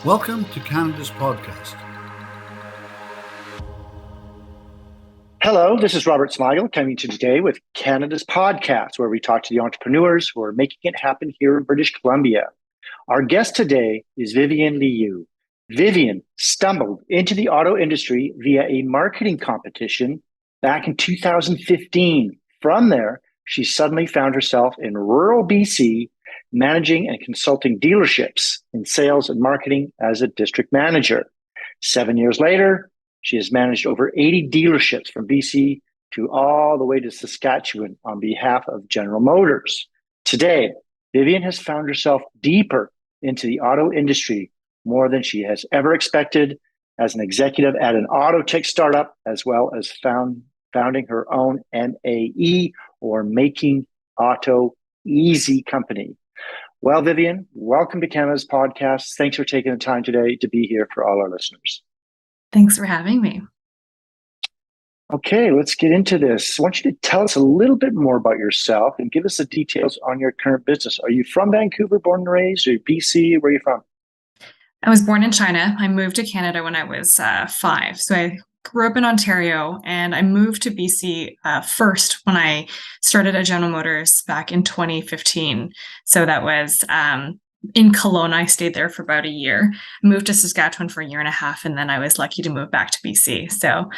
Welcome to Canada's podcast. Hello, this is Robert Smigel coming to you today with Canada's podcast, where we talk to the entrepreneurs who are making it happen here in British Columbia. Our guest today is Vivian Liu. Vivian stumbled into the auto industry via a marketing competition back in 2015. From there, she suddenly found herself in rural BC, managing and consulting dealerships in sales and marketing as a district manager. 7 years later, she has managed over 80 dealerships from BC to all the way to Saskatchewan on behalf of General Motors. Today, Vivian has found herself deeper into the auto industry more than she has ever expected as an executive at an auto tech startup, as well as founding her own MAE, or Making Auto Easy company. Well, Vivian, welcome to Canada's podcast. Thanks for taking the time today to be here for all our listeners. Thanks for having me. Okay, let's get into this. I want you to tell us a little bit more about yourself and give us the details on your current business. Are you from Vancouver, born and raised, or BC? Where are you from? I was born in China. I moved to Canada when I was 5. So I grew up in Ontario, and I moved to BC first when I started at General Motors back in 2015. So that was in Kelowna. I stayed there for about a year, moved to Saskatchewan for a year and a half, and then I was lucky to move back to BC. So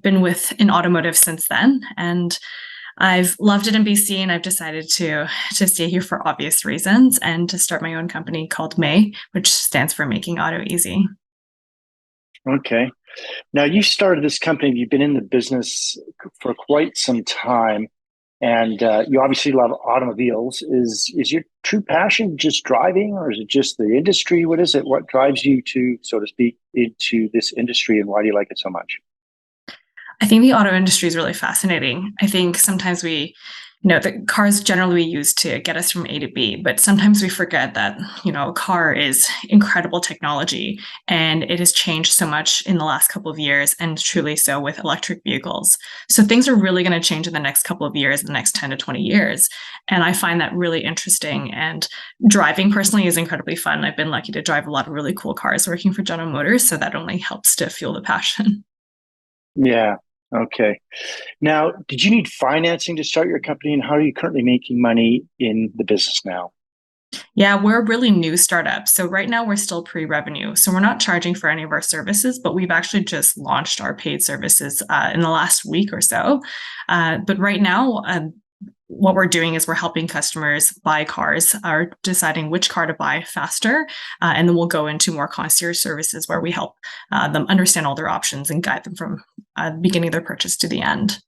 been in automotive since then, and I've loved it in BC, and I've decided to stay here for obvious reasons and to start my own company called May, which stands for Making Auto Easy. Okay. Now, you started this company. You've been in the business for quite some time, and you obviously love automobiles. Is your true passion just driving, or is it just the industry? What is it? What drives you to, so to speak, into this industry, and why do you like it so much? I think the auto industry is really fascinating. I think sometimes the cars generally we use to get us from A to B, but sometimes we forget that, a car is incredible technology, and it has changed so much in the last couple of years, and truly so with electric vehicles. So things are really going to change in the next couple of years, in the next 10 to 20 years. And I find that really interesting. And driving personally is incredibly fun. I've been lucky to drive a lot of really cool cars working for General Motors, so that only helps to fuel the passion. Yeah. Okay. Now, did you need financing to start your company, and how are you currently making money in the business now? Yeah, we're a really new startup. So right now we're still pre-revenue. So we're not charging for any of our services, but we've actually just launched our paid services in the last week or so. But right now, what we're doing is we're helping customers buy cars, or deciding which car to buy faster. And then we'll go into more concierge services where we help them understand all their options and guide them from the beginning of their purchase to the end.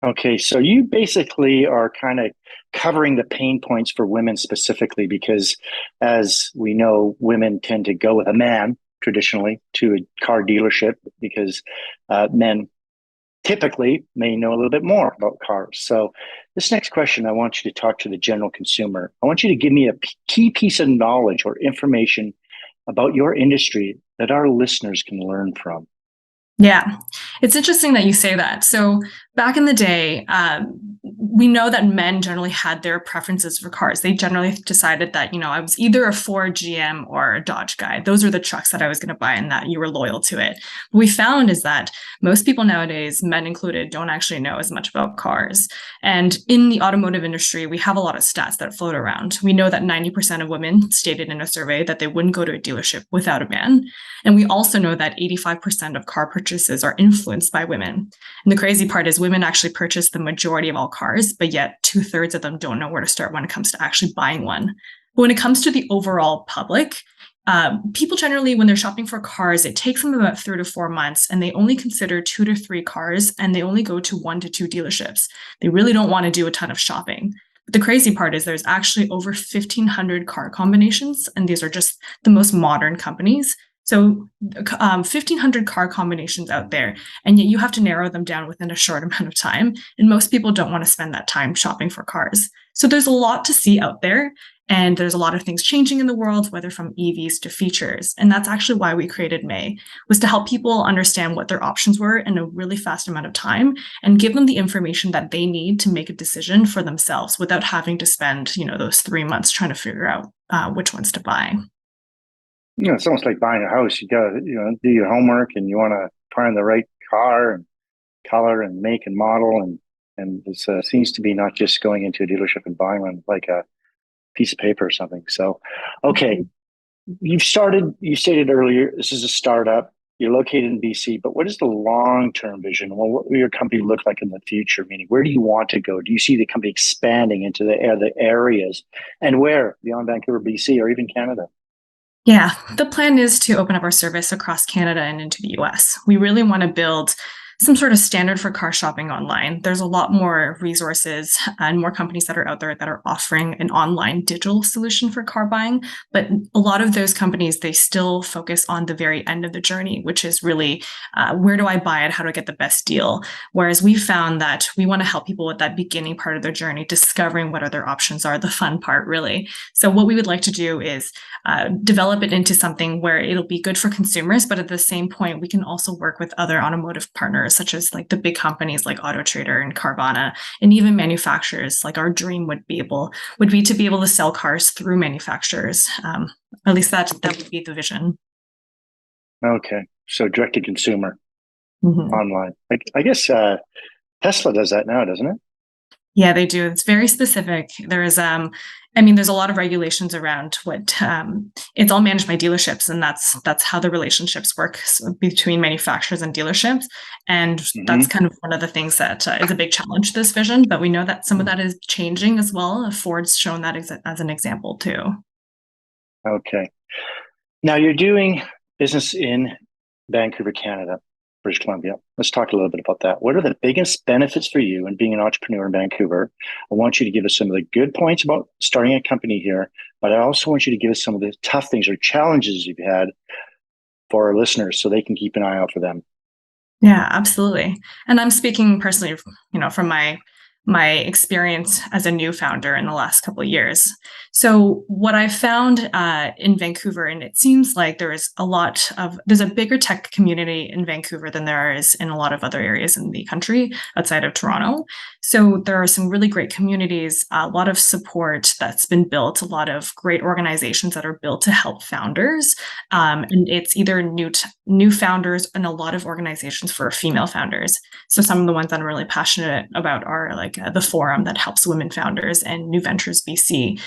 Okay, so you basically are kind of covering the pain points for women specifically, because as we know, women tend to go with a man traditionally to a car dealership because men typically may know a little bit more about cars. So this next question, I want you to talk to the general consumer. I want you to give me a key piece of knowledge or information about your industry that our listeners can learn from. Yeah, it's interesting that you say that. So back in the day, we know that men generally had their preferences for cars. They generally decided that, I was either a Ford, GM, or a Dodge guy. Those are the trucks that I was going to buy, and that you were loyal to it. What we found is that most people nowadays, men included, don't actually know as much about cars. And in the automotive industry, we have a lot of stats that float around. We know that 90% of women stated in a survey that they wouldn't go to a dealership without a man. And we also know that 85% of car purchases are influenced by women. And the crazy part is women actually purchase the majority of all cars, but yet 2/3 of them don't know where to start when it comes to actually buying one. But when it comes to the overall public, people generally, when they're shopping for cars, it takes them about 3 to 4 months, and they only consider 2 to 3 cars, and they only go to 1 to 2 dealerships. They really don't want to do a ton of shopping. But the crazy part is there's actually over 1,500 car combinations, and these are just the most modern companies. So 1,500 car combinations out there, and yet you have to narrow them down within a short amount of time. And most people don't want to spend that time shopping for cars. So there's a lot to see out there, and there's a lot of things changing in the world, whether from EVs to features. And that's actually why we created May, was to help people understand what their options were in a really fast amount of time, and give them the information that they need to make a decision for themselves without having to spend, those 3 months trying to figure out which ones to buy. It's almost like buying a house. You got to, do your homework, and you want to find the right car and color and make and model, and this seems to be not just going into a dealership and buying one like a piece of paper or something. So, okay, you stated earlier, this is a startup. You're located in BC, but what is the long-term vision? Well, what will your company look like in the future? Meaning, where do you want to go? Do you see the company expanding into the other areas, and where beyond Vancouver, BC, or even Canada? Yeah, the plan is to open up our service across Canada and into the US. We really want to build some sort of standard for car shopping online. There's a lot more resources and more companies that are out there that are offering an online digital solution for car buying. But a lot of those companies, they still focus on the very end of the journey, which is really where do I buy it? How do I get the best deal? Whereas we found that we want to help people with that beginning part of their journey, discovering what other options are, the fun part, really. So what we would like to do is develop it into something where it'll be good for consumers, but at the same point, we can also work with other automotive partners, such as like the big companies like Auto Trader and Carvana, and even manufacturers. Like our dream would be to be able to sell cars through manufacturers. At least that would be the vision. Okay, so direct to consumer Mm-hmm. online. I guess Tesla does that now, doesn't it? Yeah, they do. It's very specific. There's there's a lot of regulations around what it's all managed by dealerships, and that's how the relationships work between manufacturers and dealerships. And that's kind of one of the things that is a big challenge to this vision. But we know that some of that is changing as well. Ford's shown that as an example too. Okay. Now you're doing business in Vancouver, Canada, British Columbia. Let's talk a little bit about that. What are the biggest benefits for you in being an entrepreneur in Vancouver? I want you to give us some of the good points about starting a company here, but I also want you to give us some of the tough things or challenges you've had for our listeners so they can keep an eye out for them. Yeah, absolutely. And I'm speaking personally, from my experience as a new founder in the last couple of years. So what I found in Vancouver, and it seems like there's a bigger tech community in Vancouver than there is in a lot of other areas in the country outside of Toronto. So there are some really great communities, a lot of support that's been built, a lot of great organizations that are built to help founders. And it's either new founders and a lot of organizations for female founders. So some of the ones that I'm really passionate about are like the Forum that helps women founders and New Ventures BC.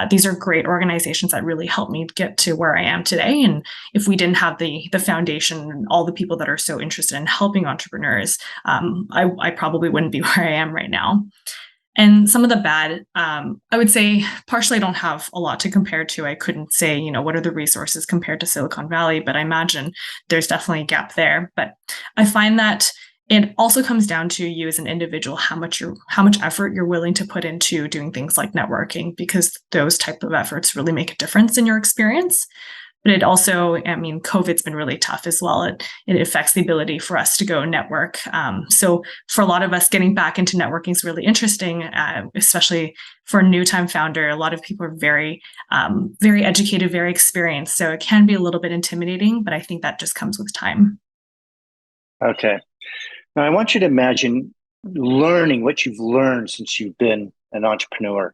These are great organizations that really helped me get to where I am today. And if we didn't have the foundation and all the people that are so interested in helping entrepreneurs, I probably wouldn't be where I am right now. And some of the bad, I would say partially I don't have a lot to compare to. I couldn't say, what are the resources compared to Silicon Valley, but I imagine there's definitely a gap there. But I find that it also comes down to you as an individual, how much effort you're willing to put into doing things like networking, because those type of efforts really make a difference in your experience. But it also, COVID's been really tough as well. It affects the ability for us to go network. So for a lot of us, getting back into networking is really interesting, especially for a new time founder. A lot of people are very, very educated, very experienced. So it can be a little bit intimidating, but I think that just comes with time. Okay. Now, I want you to imagine learning what you've learned since you've been an entrepreneur.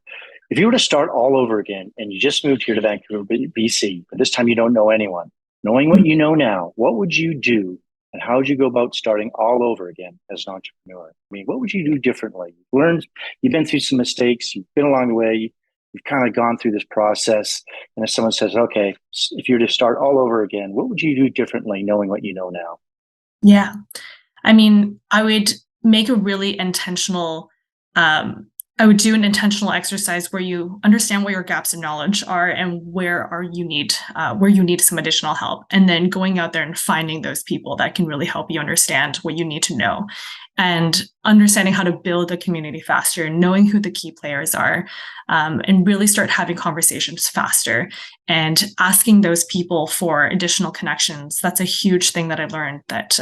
If you were to start all over again and you just moved here to Vancouver, BC, but this time you don't know anyone, knowing what you know now, what would you do and how would you go about starting all over again as an entrepreneur? I mean, what would you do differently? You've been through some mistakes, you've been along the way, you've kind of gone through this process. And if someone says, okay, if you were to start all over again, what would you do differently knowing what you know now? Yeah. I would make a really intentional, I would do an intentional exercise where you understand what your gaps in knowledge are and where you need some additional help. And then going out there and finding those people that can really help you understand what you need to know, and understanding how to build a community faster, knowing who the key players are, and really start having conversations faster and asking those people for additional connections. That's a huge thing that I learned, that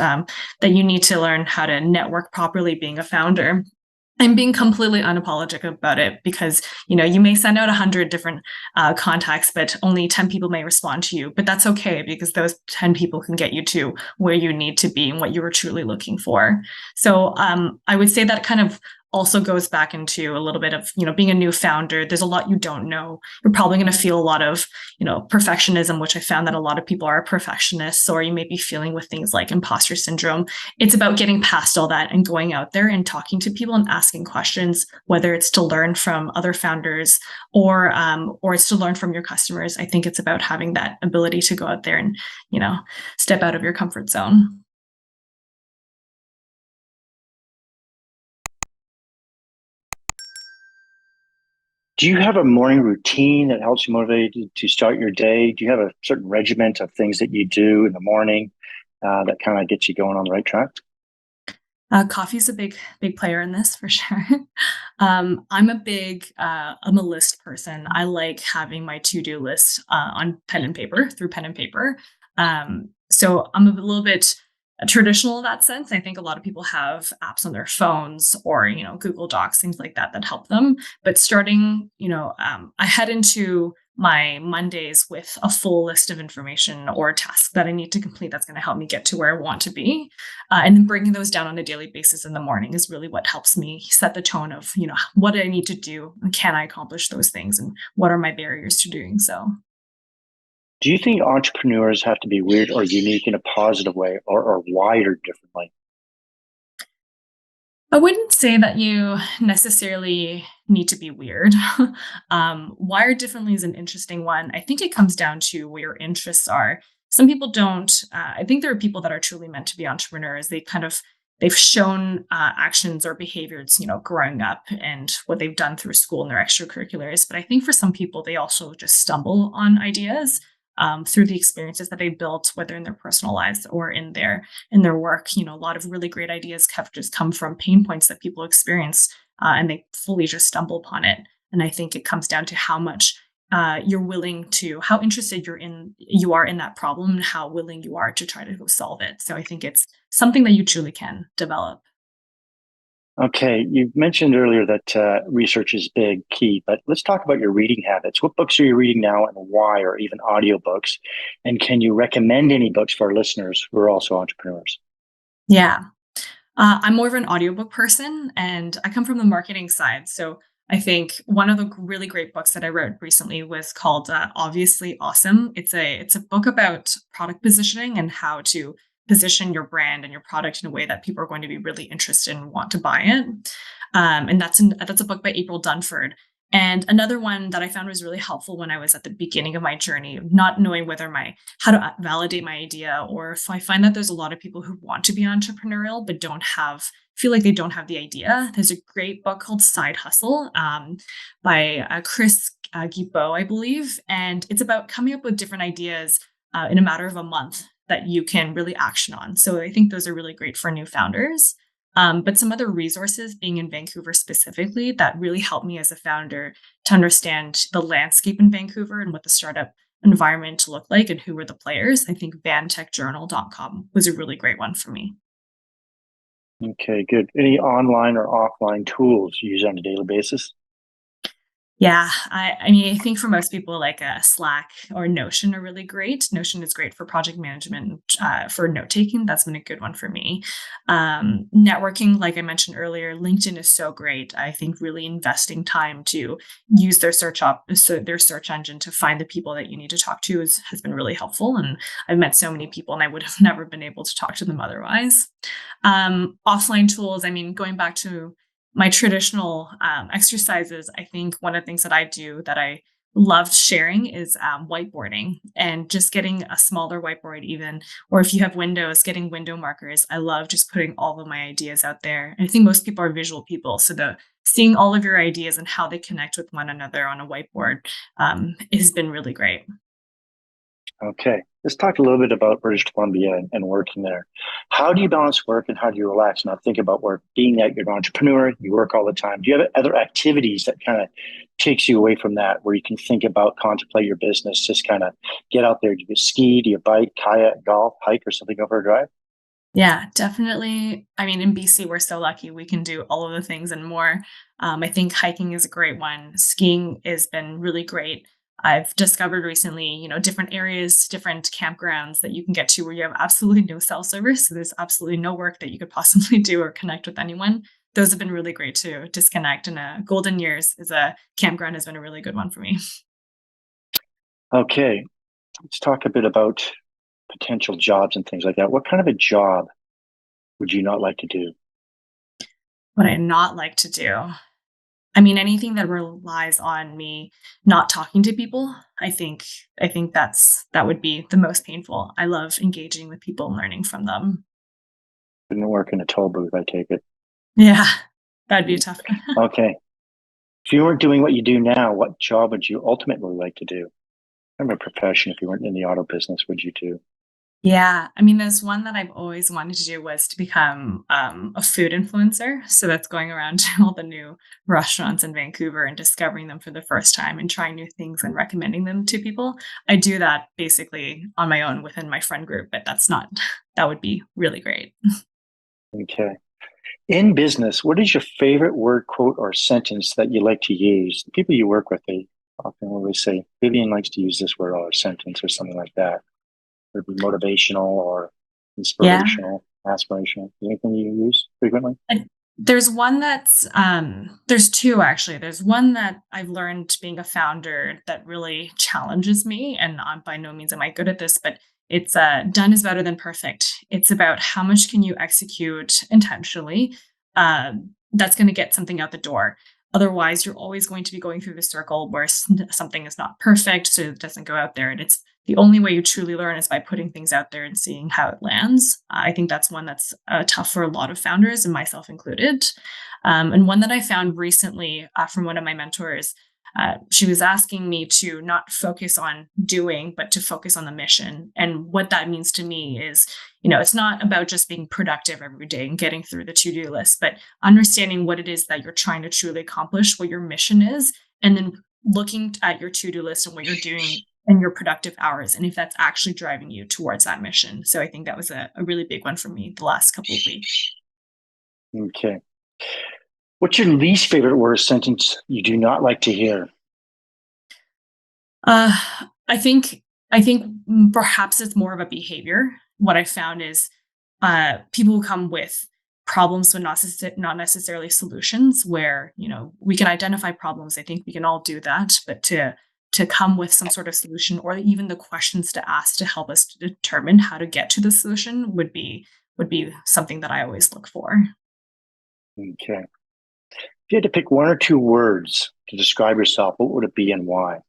you need to learn how to network properly being a founder. And being completely unapologetic about it, because you may send out 100 different contacts, but only 10 people may respond to you. But that's okay, because those 10 people can get you to where you need to be and what you were truly looking for. So I would say that kind of also goes back into a little bit of, being a new founder. There's a lot you don't know. You're probably going to feel a lot of, perfectionism, which I found that a lot of people are perfectionists, or you may be feeling with things like imposter syndrome. It's about getting past all that and going out there and talking to people and asking questions, whether it's to learn from other founders or it's to learn from your customers. I think it's about having that ability to go out there and, step out of your comfort zone. Do you have a morning routine that helps you motivate you to start your day? Do you have a certain regiment of things that you do in the morning that kind of gets you going on the right track? Coffee's a big player in this for sure. I'm a list person. I like having my to-do list on pen and paper through pen and paper. So I'm a little bit traditional in that sense. I think a lot of people have apps on their phones or, Google Docs, things like that help them. But starting, I head into my Mondays with a full list of information or tasks that I need to complete that's going to help me get to where I want to be. And then bringing those down on a daily basis in the morning is really what helps me set the tone of, what do I need to do and can I accomplish those things and what are my barriers to doing so? Do you think entrepreneurs have to be weird or unique in a positive way or wired differently? I wouldn't say that you necessarily need to be weird. Wired differently is an interesting one. I think it comes down to where your interests are. Some people don't. I think there are people that are truly meant to be entrepreneurs. They've shown actions or behaviors, growing up and what they've done through school and their extracurriculars. But I think for some people, they also just stumble on ideas through the experiences that they built, whether in their personal lives or in their work. A lot of really great ideas have just come from pain points that people experience, and they fully just stumble upon it. And I think it comes down to how much you're willing to, how interested you are in that problem, and how willing you are to try to go solve it. So I think it's something that you truly can develop. Okay, you mentioned earlier that research is big key, but let's talk about your reading habits. What books are you reading now and why, or even audiobooks? And can you recommend any books for our listeners who are also entrepreneurs? Yeah. I'm more of an audiobook person and I come from the marketing side. So I think one of the really great books that I read recently was called Obviously Awesome. It's a book about product positioning and how to position your brand and your product in a way that people are going to be really interested and want to buy it. And that's a book by April Dunford. And another one that I found was really helpful when I was at the beginning of my journey, of not knowing how to validate my idea, or if I find that there's a lot of people who want to be entrepreneurial but feel like they don't have the idea. There's a great book called Side Hustle by Chris Guillebeau, I believe, and it's about coming up with different ideas in a matter of a month that you can really action on. So I think those are really great for new founders. But some other resources, being in Vancouver specifically, that really helped me as a founder to understand the landscape in Vancouver and what the startup environment looked like and who were the players. I think vantechjournal.com was a really great one for me. Okay, good. Any online or offline tools you use on a daily basis? Yeah, I mean, I think for most people, like Slack or Notion are really great. Notion is great for project management, for note taking. That's been a good one for me. Networking, like I mentioned earlier, LinkedIn is so great. I think really investing time to use their search engine to find the people that you need to talk to has been really helpful. And I've met so many people, and I would have never been able to talk to them otherwise. Offline tools, I mean, going back to my traditional exercises, I think one of the things that I do that I loved sharing is whiteboarding and just getting a smaller whiteboard, even, or if you have windows, getting window markers. I love just putting all of my ideas out there. And I think most people are visual people. So the seeing all of your ideas and how they connect with one another on a whiteboard has been really great. Okay, let's talk a little bit about British Columbia and working there. How do you balance work and how do you relax? Not think about work. Being that you're an entrepreneur, you work all the time. Do you have other activities that kind of takes you away from that, where you can think about, contemplate your business, just kind of get out there? Do you ski? Do you bike, kayak, golf, hike, or something over a drive? Yeah, definitely. I mean, in BC, we're so lucky we can do all of the things and more. I think hiking is a great one. Skiing has been really great. I've discovered recently, different areas, different campgrounds that you can get to where you have absolutely no cell service. So there's absolutely no work that you could possibly do or connect with anyone. those have been really great to disconnect. And Golden Years is a campground has been a really good one for me. Okay, let's talk a bit about potential jobs and things like that. What kind of a job would you not like to do? What I not like to do. I mean, anything that relies on me not talking to people, I think that would be the most painful. I love engaging with people and learning from them. Couldn't work in a toll booth, I take it. Yeah, that'd be a tough one. Okay. If you weren't doing what you do now, what job would you ultimately like to do? Kind of a profession, if you weren't in the auto business, would you do? Yeah, I mean, there's one that I've always wanted to do was to become a food influencer. So that's going around to all the new restaurants in Vancouver and discovering them for the first time and trying new things and recommending them to people. I do that basically on my own within my friend group, but that would be really great. Okay. In business, what is your favorite word, quote, or sentence that you like to use? The people you work with, they often always say, Vivian likes to use this word or sentence or something like that. Would it be motivational or Yeah. inspirational, aspirational? Anything you use frequently? There's one that's there's two actually. There's one that I've learned being a founder that really challenges me, and by no means am I good at this, but it's done is better than perfect. It's about how much can you execute intentionally that's going to get something out the door. Otherwise, you're always going to be going through the circle where something is not perfect, so it doesn't go out there, and it's the only way you truly learn is by putting things out there and seeing how it lands. I think that's one that's tough for a lot of founders, and myself included. And one that I found recently from one of my mentors, she was asking me to not focus on doing, but to focus on the mission. And what that means to me is, it's not about just being productive every day and getting through the to-do list, but understanding what it is that you're trying to truly accomplish, what your mission is, and then looking at your to-do list and what you're doing in your productive hours, and if that's actually driving you towards that mission. So I think that was a really big one for me the last couple of weeks. Okay. What's your least favorite word or sentence you do not like to hear? Uh, I think perhaps it's more of a behavior. What I found is people who come with problems, but not necessarily solutions. Where we can identify problems. I think we can all do that, but to come with some sort of solution or even the questions to ask to help us to determine how to get to the solution would be something that I always look for. Okay. If you had to pick one or two words to describe yourself, what would it be and why?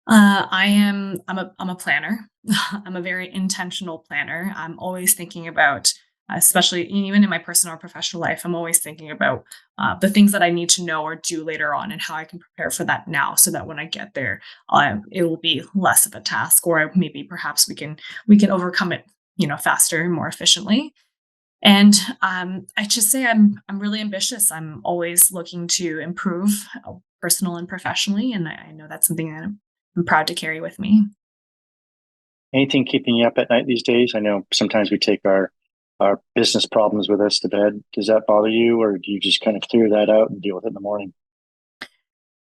I'm a planner. I'm a very intentional planner. I'm always thinking about, especially even in my personal or professional life, I'm always thinking about the things that I need to know or do later on and how I can prepare for that now so that when I get there, it will be less of a task, or maybe perhaps we can overcome it, faster and more efficiently. And I just say I'm really ambitious. I'm always looking to improve, personal and professionally, and I know that's something that I'm proud to carry with me. Anything keeping you up at night these days? I know sometimes we take our business problems with us to bed. Does that bother you, or do you just kind of clear that out and deal with it in the morning?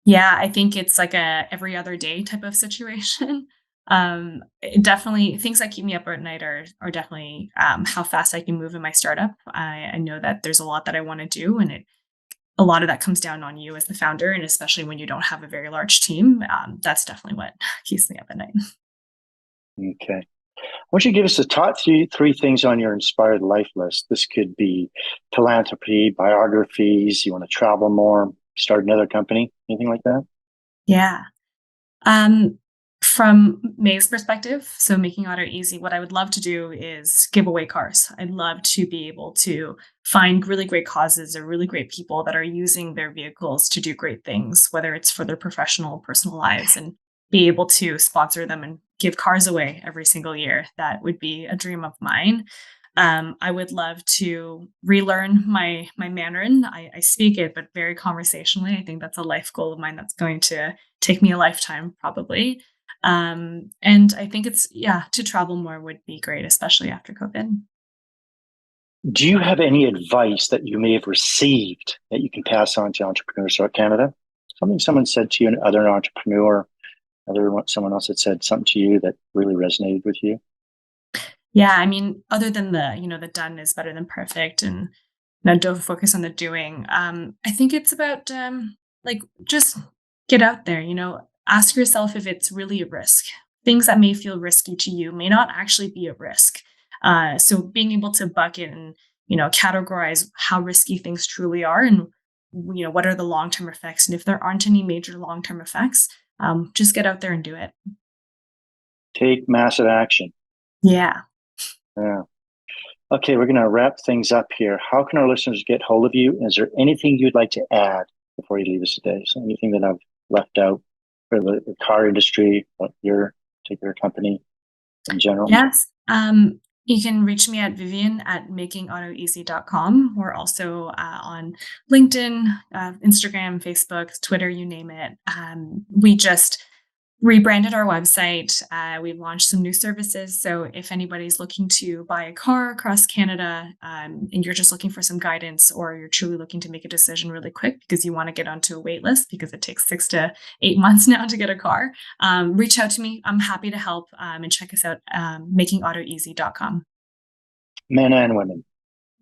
Yeah, I think it's like a every other day type of situation. It definitely things that keep me up at night are definitely how fast I can move in my startup. I know that there's a lot that I want to do, and a lot of that comes down on you as the founder, and especially when you don't have a very large team. That's definitely what keeps me up at night. Okay. Why don't you give us the top three things on your inspired life list? This could be philanthropy, biographies, you want to travel more, start another company, anything like that? Yeah. Um, from May's perspective, so making auto easy, what I would love to do is give away cars. I'd love to be able to find really great causes or really great people that are using their vehicles to do great things, whether it's for their professional, personal lives, and be able to sponsor them and give cars away every single year. That would be a dream of mine. I would love to relearn my Mandarin. I speak it, but very conversationally. I think that's a life goal of mine that's going to take me a lifetime, probably. And I think to travel more would be great, especially after COVID. Do you have any advice that you may have received that you can pass on to entrepreneurs throughout Canada? Something someone said to you, another entrepreneur, someone else had said something to you that really resonated with you? Yeah, I mean, other than the done is better than perfect, and don't focus on the doing. I think it's about just get out there. Ask yourself if it's really a risk. Things that may feel risky to you may not actually be a risk. So being able to bucket and categorize how risky things truly are, and what are the long term effects, and if there aren't any major long term effects, just get out there and do it. Take massive action. Yeah. Yeah. Okay, we're going to wrap things up here. How can our listeners get hold of you? Is there anything you'd like to add before you leave us today? So anything that I've left out for the car industry, or your particular company in general? Yes. You can reach me at Vivian at makingautoeasy.com. We're also on LinkedIn, Instagram, Facebook, Twitter, you name it. We just rebranded our website. We've launched some new services. So if anybody's looking to buy a car across Canada, and you're just looking for some guidance, or you're truly looking to make a decision really quick because you want to get onto a wait list because it takes 6 to 8 months now to get a car, reach out to me. I'm happy to help, and check us out, makingautoeasy.com. Men and women.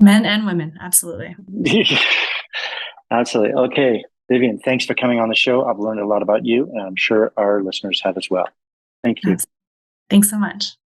Men and women. Absolutely. Absolutely. Okay. Vivian, thanks for coming on the show. I've learned a lot about you, and I'm sure our listeners have as well. Thank you. Thanks so much.